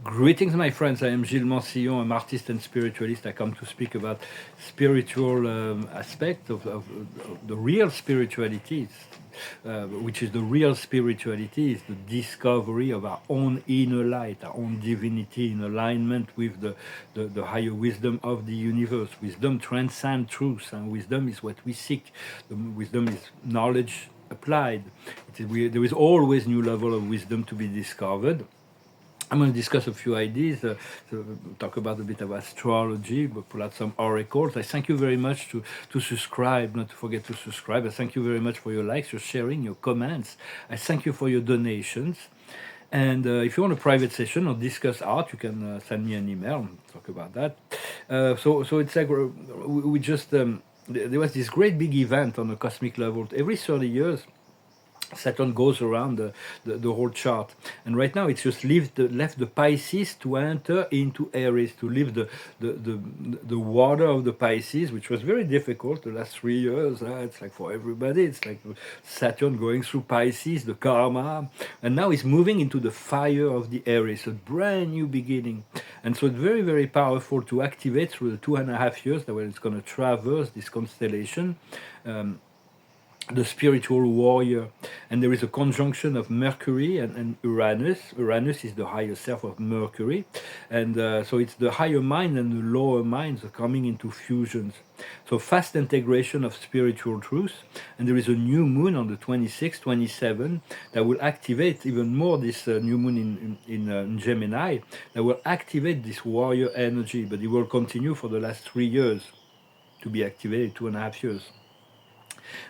Greetings, my friends. I am Gilles Mansillon. I'm artist and spiritualist. I come to speak about spiritual aspect of the real spirituality, which is the real spirituality, is the discovery of our own inner light, our own divinity in alignment with the higher wisdom of the universe. Wisdom transcends truth, and wisdom is what we seek. Wisdom is knowledge applied. There is always new level of wisdom to be discovered. I'm going to discuss a few ideas, talk about a bit of astrology, but pull out some oracles. I thank you very much to subscribe, not to forget to subscribe. I thank you very much for your likes, your sharing, your comments. I thank you for your donations. And if you want a private session or discuss art, you can send me an email and talk about that. So it's like we just, there was this great big event on a cosmic level. Every 30 years, Saturn goes around the whole chart, and right now it's just left the Pisces to enter into Aries, to leave the water of the Pisces, which was very difficult the last 3 years. It's like for everybody, it's like Saturn going through Pisces, the karma, and now it's moving into the fire of the Aries, a brand new beginning. And so it's very, very powerful to activate through the 2.5 years that when it's going to traverse this constellation. The spiritual warrior, and there is a conjunction of Mercury and Uranus. Uranus is the higher self of Mercury, and so it's the higher mind and the lower minds are coming into fusions. So fast integration of spiritual truth, and there is a new moon on the 26th, 27 that will activate even more this new moon in Gemini, that will activate this warrior energy, but it will continue for the last 3 years to be activated, 2.5 years.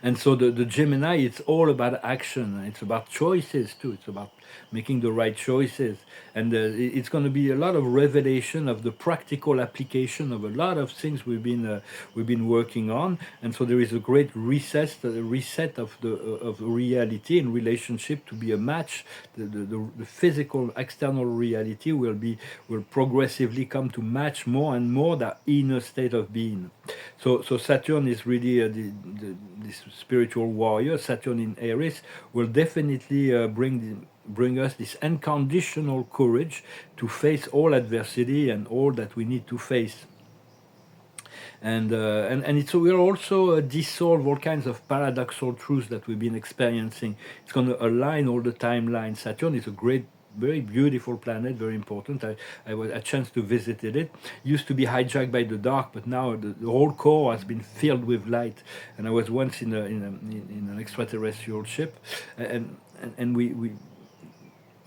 And so the Gemini, it's all about action. It's about choices too. It's about making the right choices. And it's going to be a lot of revelation of the practical application of a lot of things we've been working on. And so there is a great reset of reality in relationship to be a match. The physical external reality will progressively come to match more and more that inner state of being. So Saturn is really this spiritual warrior. Saturn in Aries will definitely bring us this unconditional courage to face all adversity and all that we need to face. And it will also dissolve all kinds of paradoxal truths that we've been experiencing. It's going to align all the timelines. Saturn is a great, very beautiful planet, very important. I was a chance to visit it. Used to be hijacked by the dark, but now the whole core has been filled with light. And I was once in an extraterrestrial ship, and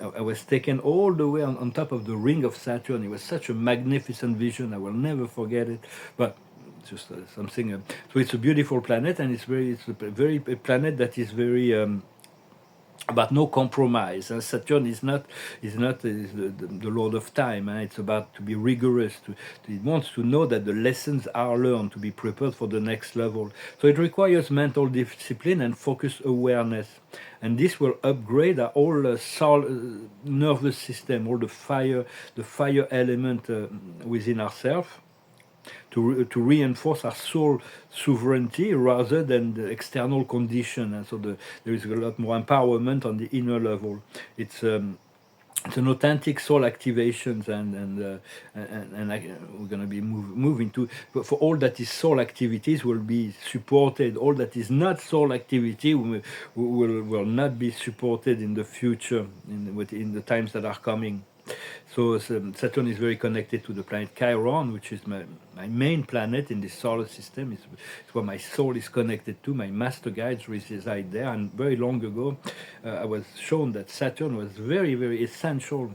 I was taken all the way on top of the ring of Saturn. It was such a magnificent vision. I will never forget it. But just something. So it's a beautiful planet, and it's a planet that is very. About no compromise. Saturn is not the Lord of Time. It's about to be rigorous. It wants to know that the lessons are learned to be prepared for the next level. So it requires mental discipline and focused awareness. And this will upgrade our whole nervous system, all the fire element within ourselves, to reinforce our soul sovereignty rather than the external condition. And so there is a lot more empowerment on the inner level. It's an authentic soul activation, and we're going to be moving to. But for all that is soul activities will be supported. All that is not soul activity will not be supported in the future, in the times that are coming. So Saturn is very connected to the planet Chiron, which is my main planet in the solar system. It's where my soul is connected to. My master guides reside there. And very long ago, I was shown that Saturn was very, very essential.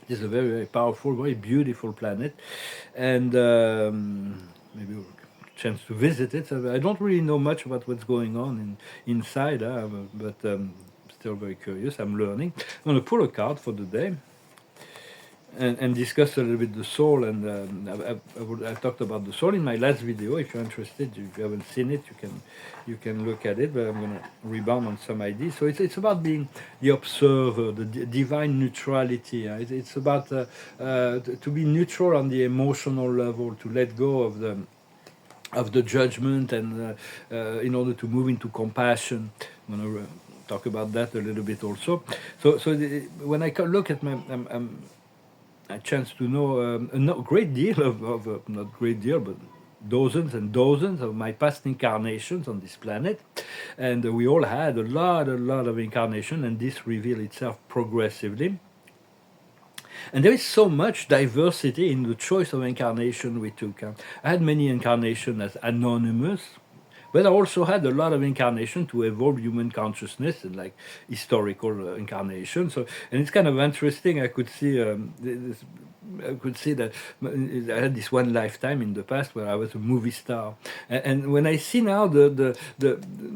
It is a very, very powerful, very beautiful planet. And maybe we'll chance to visit it. So I don't really know much about what's going on inside, but still very curious. I'm learning. I'm going to pull a card for the day. And discuss a little bit the soul, and I talked about the soul in my last video. If you're interested, if you haven't seen it, you can look at it. But I'm going to rebound on some ideas. So it's about being the observer, the divine neutrality. It's about to be neutral on the emotional level, to let go of the judgment, and in order to move into compassion. I'm going to talk about that a little bit also. So when I look at a chance to know a great deal not great deal, but dozens and dozens of my past incarnations on this planet, and we all had a lot of incarnation, and this revealed itself progressively. And there is so much diversity in the choice of incarnation we took. I had many incarnations as anonymous, but I also had a lot of incarnation to evolve human consciousness and like historical incarnation. So, and it's kind of interesting. I could see this, I could see that I had this one lifetime in the past where I was a movie star, and when I see now the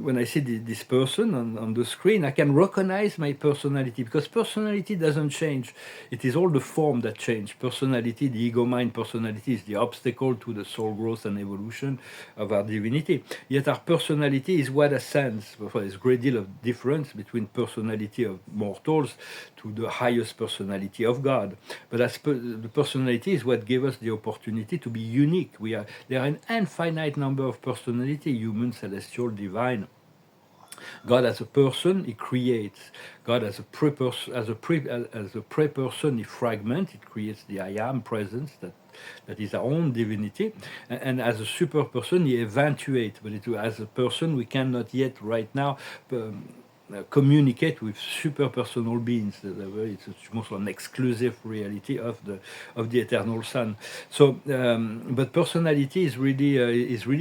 when I see this person on the screen, I can recognize my personality, because personality doesn't change. It is all the form that change. Personality, the ego mind personality, is the obstacle to the soul growth and evolution of our divinity. Yet our personality is what ascends. There's a great deal of difference between personality of mortals to the highest personality of God. But the personality is what gave us the opportunity to be unique. There are an infinite number of personality: human, celestial, divine. God as a person, He creates. God as a pre-person, He fragments. It creates the I Am presence that is our own divinity. And as a super person, He eventuates. But as a person, we cannot yet right now communicate with super personal beings. It's most an exclusive reality of the eternal Son. So, but personality is really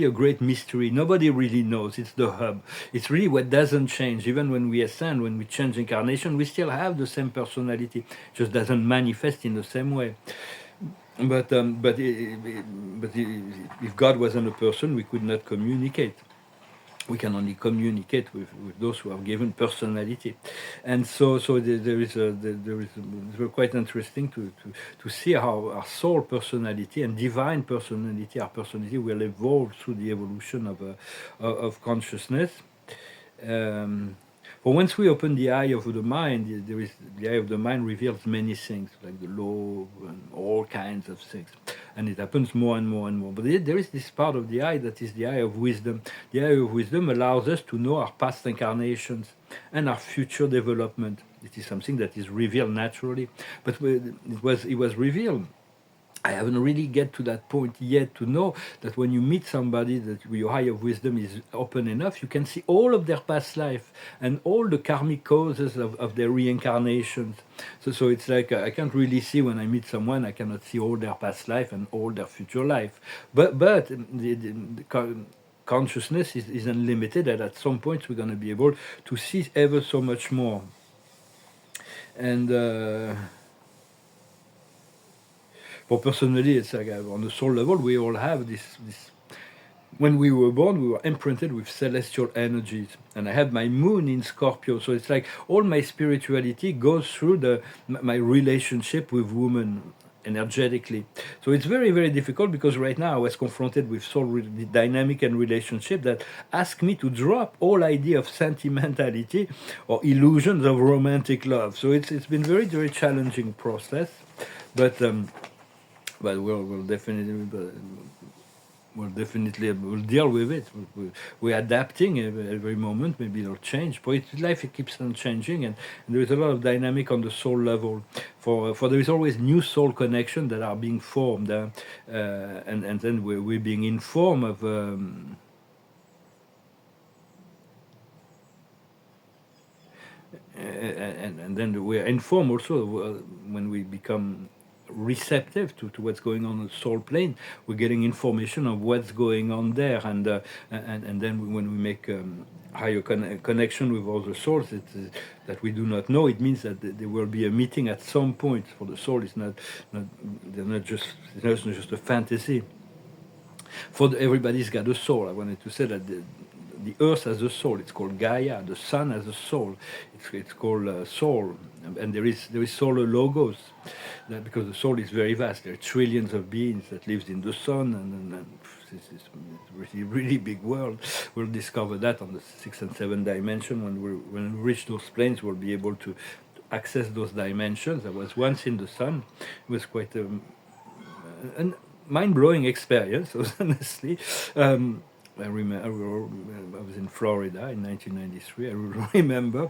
a great mystery. Nobody really knows. It's the hub. It's really what doesn't change. Even when we ascend, when we change incarnation, we still have the same personality. It just doesn't manifest in the same way. But if God wasn't a person, we could not communicate. We can only communicate with those who have given personality. And so it's quite interesting to see how our soul personality and divine personality, our personality, will evolve through the evolution of consciousness. For once we open the eye of the mind, the eye of the mind reveals many things, like the law and all kinds of things, and it happens more and more and more. But there is this part of the eye that is the eye of wisdom. The eye of wisdom allows us to know our past incarnations and our future development. It is something that is revealed naturally, but it was revealed. I haven't really get to that point yet to know that when you meet somebody that your eye of wisdom is open enough, you can see all of their past life and all the karmic causes of their reincarnations. So it's like I can't really see when I meet someone, I cannot see all their past life and all their future life. But consciousness is unlimited, and at some point we're going to be able to see ever so much more. And for personally, it's like on the soul level, we all have this. When we were born, we were imprinted with celestial energies, and I had my moon in Scorpio. So it's like all my spirituality goes through my relationship with women energetically. So it's very, very difficult, because right now I was confronted with soul dynamic and relationship that ask me to drop all idea of sentimentality or illusions of romantic love. So it's been very, very challenging process, but we'll deal with it. We're adapting every moment. Maybe it'll change. But life, it keeps on changing, and there is a lot of dynamic on the soul level. For there is always new soul connections that are being formed, and then we're being informed of. And then we're informed also when we become receptive to what's going on the soul plane. We're getting information of what's going on there, and then when we make higher connection with other souls that we do not know, it means that there will be a meeting at some point. For the soul, it's not just a fantasy. Everybody's got a soul. I wanted to say that the earth has a soul. It's called Gaia. The sun has a soul. It's called soul. And there is solar logos, because the soul is very vast. There are trillions of beings that lives in the sun, and this is a really, really big world. We'll discover that on the 6th and 7th dimension. When we reach those planes, we'll be able to access those dimensions. I was once in the sun. It was quite a mind-blowing experience, honestly. I remember I was in Florida in 1993. I remember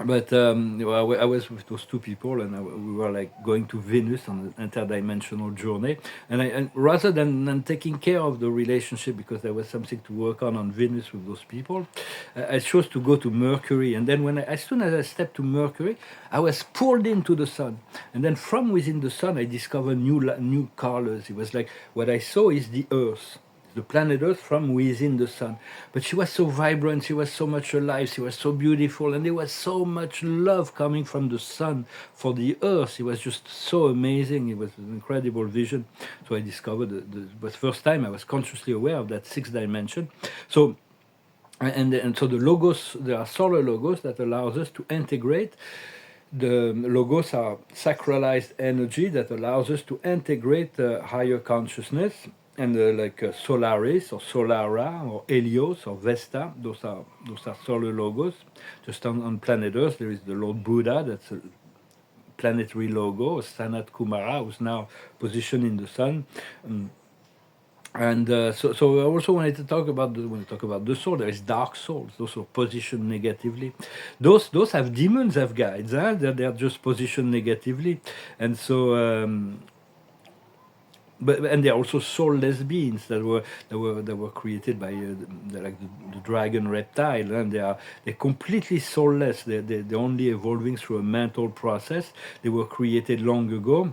But well, I was with those two people, and we were like going to Venus on an interdimensional journey. And rather than taking care of the relationship, because there was something to work on Venus with those people, I chose to go to Mercury. And then as soon as I stepped to Mercury, I was pulled into the sun. And then from within the sun, I discovered new colors. It was like what I saw is the planet Earth from within the sun. But she was so vibrant, she was so much alive, she was so beautiful, and there was so much love coming from the sun for the Earth. It was just so amazing. It was an incredible vision. So I discovered it was the first time I was consciously aware of that sixth dimension. So and so the logos, there are solar logos that allows us to integrate. The logos are sacralized energy that allows us to integrate higher consciousness, and like Solaris or Solara or Helios or Vesta. Those are solar logos. Just on planet Earth, there is the Lord Buddha. That's a planetary logo. Sanat Kumara, who's now positioned in the sun. And so I also wanted to talk about when we talk about the soul, there is dark souls. Those are positioned negatively. Those have demons, have guides. Huh? They're just positioned negatively, and so. But and there are also soulless beings that were created by the dragon reptile, and they're completely soulless. They're only evolving through a mental process. They were created long ago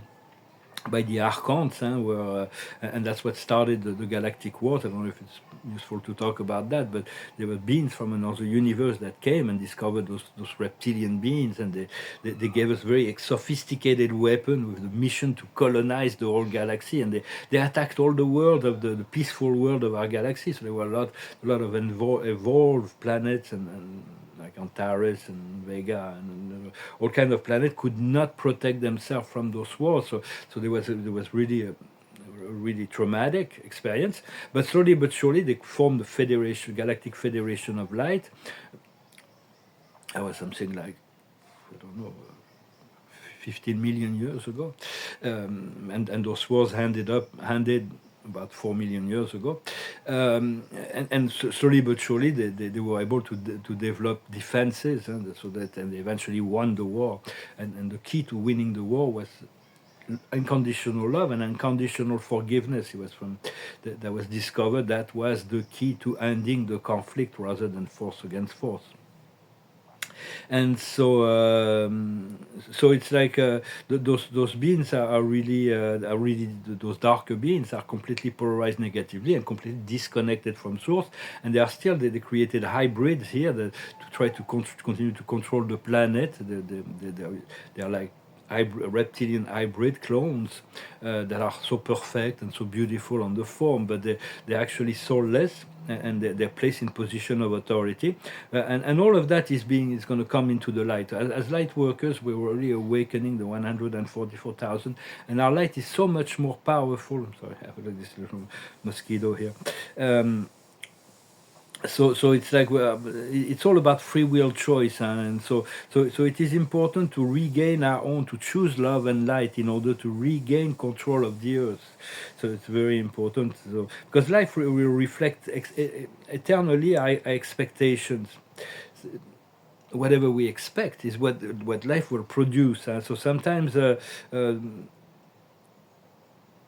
by the archons, and that's what started the galactic wars. I don't know if it's useful to talk about that, but there were beings from another universe that came and discovered those reptilian beings, and they gave us very sophisticated weapon with the mission to colonize the whole galaxy, and they attacked all the world of the peaceful world of our galaxy. So there were a lot of evolved planets, and like Antares and Vega and all kind of planets could not protect themselves from those wars. So there was really a really traumatic experience. But slowly but surely they formed the Federation, Galactic Federation of Light. That was something like, I don't know, 15 million years ago, and those wars ended about 4 million years ago, and slowly but surely they were able to develop defenses, and they eventually won the war. And the key to winning the war was unconditional love and unconditional forgiveness. It was that was discovered that was the key to ending the conflict rather than force against force. And so it's like those beings are really those darker beings are completely polarized negatively and completely disconnected from source, and they created hybrids here to try to continue to control the planet. They are like reptilian hybrid clones that are so perfect and so beautiful on the form, but they're actually soulless, and they're placed in position of authority, and all of that is going to come into the light. As light workers, we're already awakening the 144,000, and our light is so much more powerful. I'm sorry, I have like this little mosquito here. So it's like it's all about free will choice, and so it is important to regain to choose love and light in order to regain control of the earth. So it's very important. So because life will reflect eternally our expectations. Whatever we expect is what life will produce. So sometimes.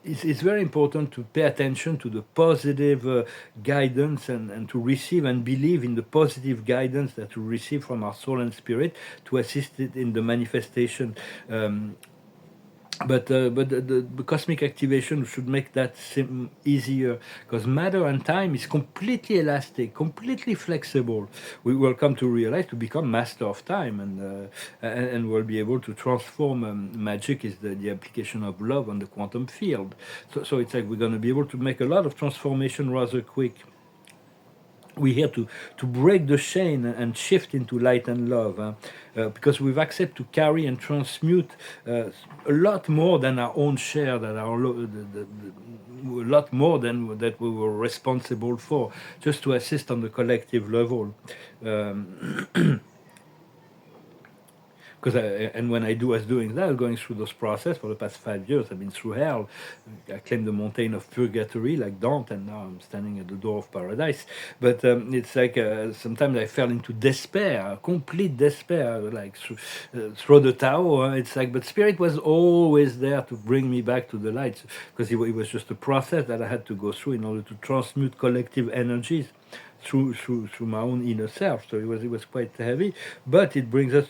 It's very important to pay attention to the positive guidance, and to receive and believe in the positive guidance that we receive from our soul and spirit to assist it in the manifestation. But the cosmic activation should make that easier, because matter and time is completely elastic, completely flexible. We will come to realize to become master of time, and we'll be able to transform. Magic is the application of love on the quantum field. So it's like we're going to be able to make a lot of transformation rather quick. We're here to break the chain and shift into light and love, because we've accepted to carry and transmute a lot more than our own share, a lot more than that we were responsible for, just to assist on the collective level. because and when I was doing that, going through those process for the past 5 years, I've been through hell. I climbed the mountain of purgatory like Dante, and now I'm standing at the door of paradise. But it's like sometimes I fell into despair, complete despair, like through the tower. It's like, but spirit was always there to bring me back to the light, because it was just a process that I had to go through in order to transmute collective energies through my own inner self. So it was quite heavy, but it brings us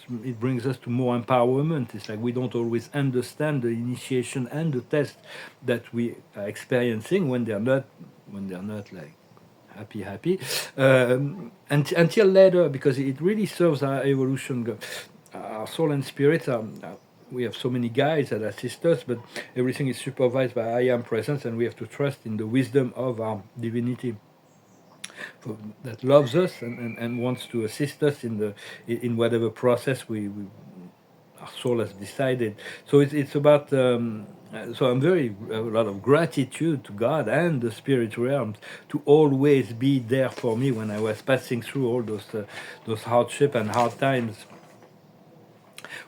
to more empowerment. It's like we don't always understand the initiation and the test that we are experiencing when they're not like happy until later, because it really serves our evolution. Our soul and spirit we have so many guides that assist us, but everything is supervised by I am presence, and we have to trust in the wisdom of our divinity that loves us and wants to assist us in whatever process our soul has decided. So it's about so I'm very a lot of gratitude to God and the spirit realms to always be there for me when I was passing through all those hardship and hard times.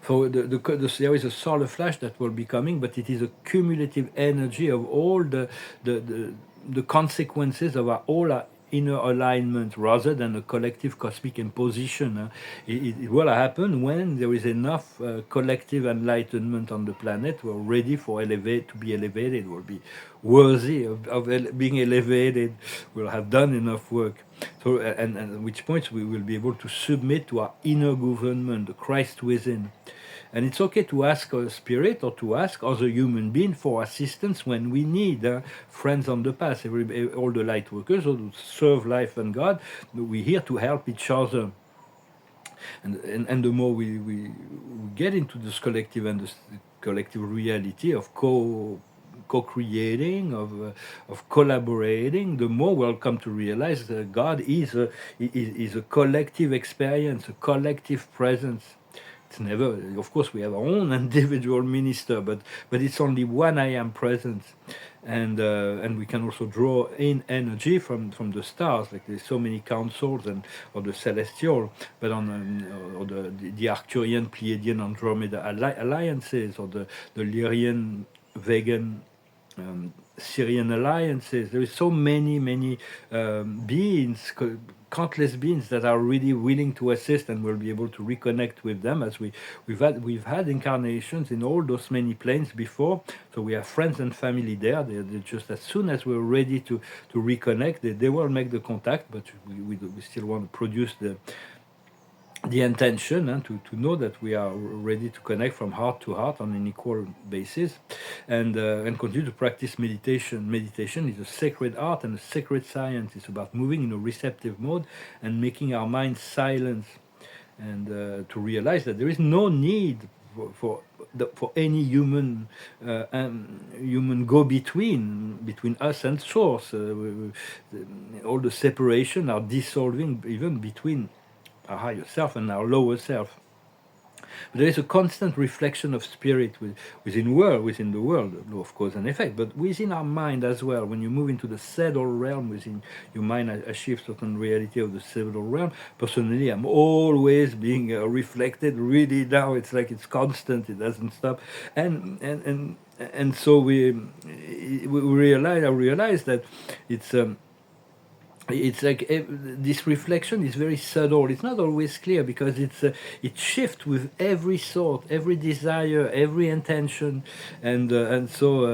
So there is a solar flash that will be coming, but it is a cumulative energy of all the consequences of all our inner alignment, rather than a collective cosmic imposition. It will happen when there is enough collective enlightenment on the planet who are ready to be elevated, will be worthy of being elevated, will have done enough work. So, and at which point we will be able to submit to our inner government, the Christ within. And it's okay to ask a spirit or to ask other human beings for assistance when we need friends on the path. All the light workers, all who serve life and God, we're here to help each other. And the more we get into this collective and this collective reality of co-creating, of collaborating, the more we'll come to realize that God is a collective experience, a collective presence. It's never, of course, we have our own individual minister, but it's only one I am presence, and we can also draw in energy from the stars. Like there's so many councils or the celestial, but or the Arcturian, Pleiadian, Andromeda alliances, or the Lyrian, Vegan, Syrian alliances. There is so many beings, countless beings that are really willing to assist, and will be able to reconnect with them, as we've had incarnations in all those many planes before. So we have friends and family there. They're just, as soon as we're ready to reconnect, they will make the contact, but we still want to produce the intention, and to know that we are ready to connect from heart to heart on an equal basis, and continue to practice meditation. Meditation is a sacred art and a sacred science. It's about moving in a receptive mode and making our mind silent, and to realize that there is no need for any human go between us and source. All the separation are dissolving, even between our higher self and our lower self. But there is a constant reflection of spirit within the world, law of cause and effect, but within our mind as well. When you move into the subtle realm, within your mind achieves certain reality of the subtle realm. Personally, I'm always being reflected really now. It's like it's constant, it doesn't stop. And so I realize that it's like this reflection is very subtle. It's not always clear, because it shifts with every thought, every desire, every intention, and so.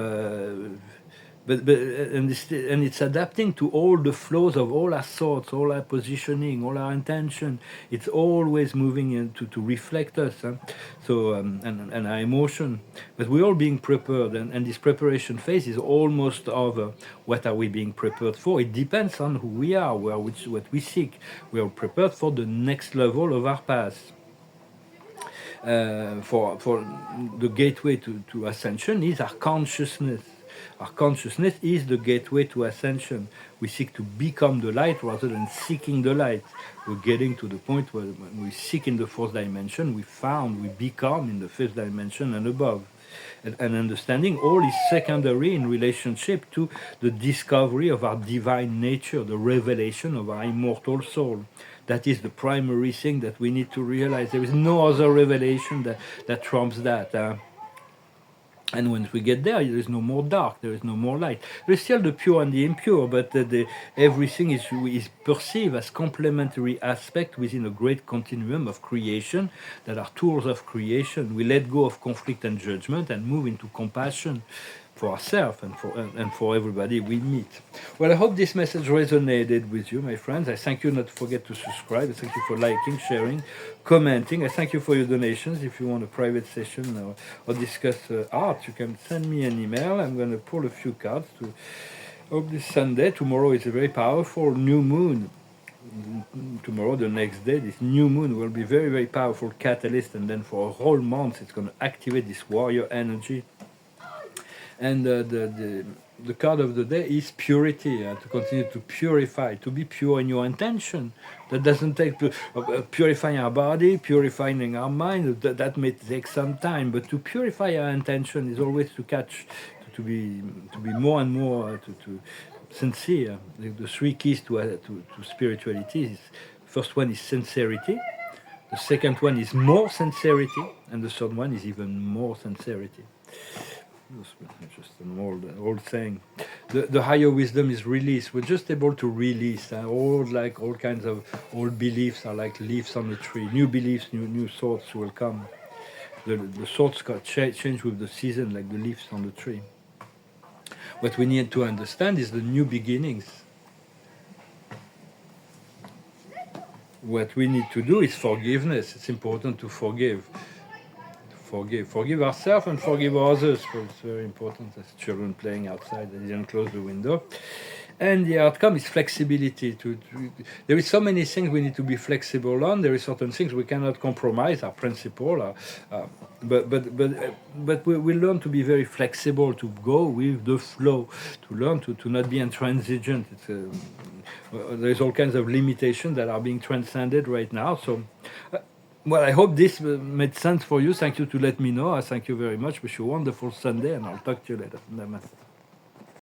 It's adapting to all the flows of all our thoughts, all our positioning, all our intention. It's always moving to reflect us, huh? So and our emotion. But we're all being prepared, and this preparation phase is almost over. What are we being prepared for? It depends on who we are, what we seek. We are prepared for the next level of our path. For the gateway to ascension is our consciousness. Our consciousness is the gateway to ascension. We seek to become the light rather than seeking the light. We're getting to the point where when we seek in the fourth dimension, we become in the fifth dimension and above. And understanding all is secondary in relationship to the discovery of our divine nature, the revelation of our immortal soul. That is the primary thing that we need to realize. There is no other revelation that trumps that. And when we get there is no more dark, there is no more light. There is still the pure and the impure, but everything is perceived as complementary aspect within a great continuum of creation that are tools of creation. We let go of conflict and judgment and move into compassion for ourselves and for everybody we meet. Well, I hope this message resonated with you, my friends. I thank you not to forget to subscribe. I thank you for liking, sharing, commenting. I thank you for your donations. If you want a private session or discuss art, you can send me an email. I'm going to pull a few cards to hope this Sunday. Tomorrow is a very powerful new moon. Tomorrow, the next day, this new moon will be very, very powerful catalyst, and then for a whole month it's going to activate this warrior energy. And the card of the day is purity, to continue to purify, to be pure in your intention. That doesn't take purifying our body, purifying our mind. That may take some time, but to purify our intention is always to catch, to be more and more to sincere. The three keys to spirituality is: first one is sincerity, the second one is more sincerity, and the third one is even more sincerity. Just an old saying. The higher wisdom is release. We're just able to release all kinds of old beliefs are like leaves on a tree. New beliefs, new thoughts will come. The thoughts got change with the season, like the leaves on the tree. What we need to understand is the new beginnings. What we need to do is forgiveness. It's important to forgive. Forgive ourselves and forgive others. It's very important. As children playing outside, they didn't close the window. And the outcome is flexibility. There is so many things we need to be flexible on. There is certain things we cannot compromise, our principle. But we learn to be very flexible, to go with the flow, to learn to not be intransigent. There's all kinds of limitations that are being transcended right now. So. Well, I hope this made sense for you. Thank you to let me know. I thank you very much. Wish you a wonderful Sunday, and I'll talk to you later. Namaste.